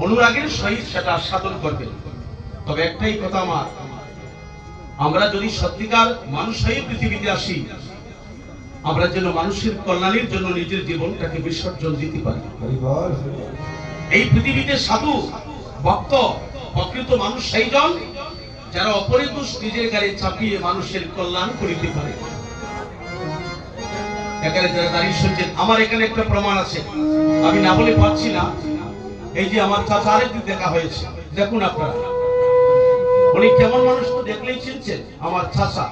অনুরাগের সহিত সেটা সাধন করবেন। তবে একটাই কথা আমার, আমরা যদি সত্যিকার মানুষ হয়ে পৃথিবীতে আসি, আমরা যেন মানুষের কল্যাণের জন্য নিজের জীবনটাকে বিসর্জন দিতে পারি। এই পৃথিবীতে সাধু ভক্ত প্রকৃত মানুষ সেইজন যারা অপরের দোষ নিজের গায়ে চাপিয়ে মানুষের কল্যাণ করিতে পারে। এখানে যারা দাঁড়িয়ে শুনছেন, আমার এখানে একটা প্রমাণ আছে, আমি না বলে পারছি না। এই যে আমার চাচা আরেকদিন দেখা হয়েছে, দেখুন আপনারা উনি কেমন মানুষ তো দেখলেই চিনছেন, আমার চাচা।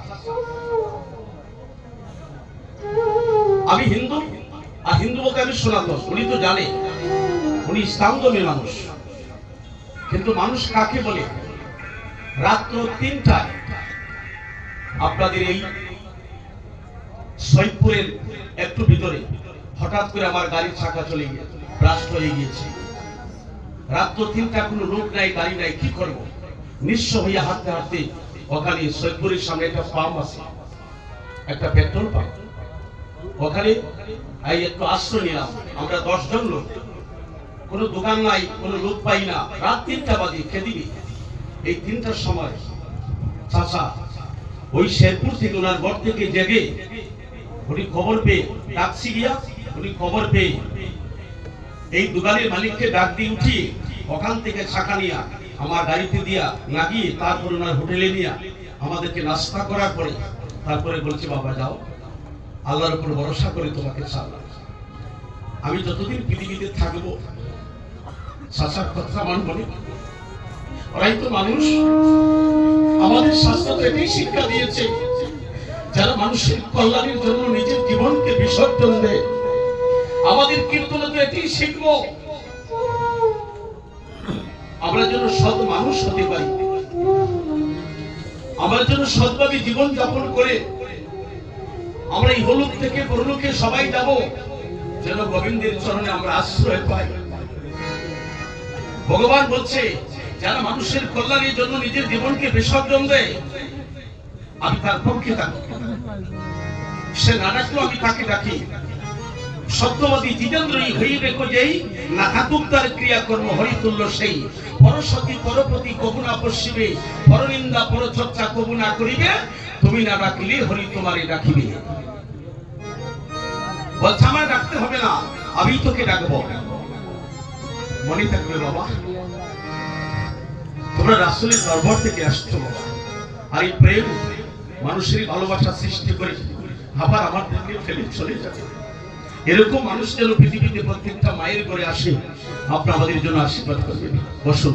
আমি হিন্দু, আর হিন্দু বলতে আমি সনাতন, উনি তো জানে উনি ইসলাম ধর্মের মানুষ। কিন্তু মানুষ কাকে বলে? রাত্র ৩টায় আপনাদের এই সৈয়দপুরের একটু ভিতরে হঠাৎ করে আমার গাড়ির চাকা চলে গিয়ে ব্লাস্ট হয়ে গিয়েছে। রাত্র ৩টা, কোনো লোক নাই, গাড়ি নাই, কি করব? নিঃস্ব হইয়া হাঁটতে হাঁটতে ওখানে সৈয়দপুরের সামনে একটা পাম্প আছে, একটা পেট্রোল পাম্প, ওখানে একটু আশ্রয় নিলাম। আমরা 10 জন লোক, কোনো দোকান নাই, কোনো লোক পাই না। রাত ৩টা বাজে, খেদিবি। এই ৩টার সময় চাচা ওই শেরপুর থেকে ওনার ঘর থেকে জেগে উনি খবর পেয়ে ডাকছি গিয়া, উনি খবর পেয়ে এই দোকানের মালিককে ডাক দিয়ে উঠিয়ে ওখান থেকে ছাকা নিয়া আমার গাড়িতে দিয়া লাগিয়ে তারপর ওনার হোটেলে নিয়ে আমাদেরকে নাস্তা করার পরে তারপরে বলছে, বাবা যাও, আল্লাহর উপর ভরসা করে তোমাকে ছাড়লাম। আমি যতদিন পৃথিবীতে থাকবো চাচার কথা মানব না। ওরাই তো মানুষ। আমাদের শাস্ত্র তো এটাই শিক্ষা দিয়েছে, যারা মানুষের কল্যাণের জন্য নিজের জীবনকে বিসর্জন দেয়। আমাদের কীর্তনে তো এটাই শিখবো, আমরা যেন সৎ মানুষ হতে পারি, আমরা যেন সৎভাবে জীবন যাপন করে আমরা এই হলুদ থেকে পরলোকে সবাই যাব, যেন গোবিন্দের চরণে আমরা আশ্রয় পাই। ভগবান বলছে, যারা মানুষের কল্যাণের জন্য নিজের জীবনকে বিসর্জন দেয়, আমি তার পক্ষে থাকি। সে না ডাকলেও আমি তাকে ডাকি। সত্যবাদী জিতেন্দ্রই হইবে যেই, না থাকুক তার ক্রিয়াকর্ম হরিতুল্য সেই। পরসতী পরপতি কবু না পশ্চিমে, পরনিন্দা পরচর্চা কবু না করিবে, তুমি না ডাকিলে হরি তোমারে ডাকিবে। বলছে আমার ডাকতে হবে না, আমি তোকে ডাকবো। মনে থাকবে বাবা, তোমরা রাসূলের দরবার থেকে আসছো বাবা, আর এই প্রেম মানুষের ভালোবাসা সৃষ্টি করে আবার আমাদেরকে ফেলে চলে যাবে। এরকম মানুষ যেন পৃথিবীতে প্রত্যেকটা মায়ের ঘরে আসে। আপনারা আমাদের জন্য আশীর্বাদ করবেন। বসুন।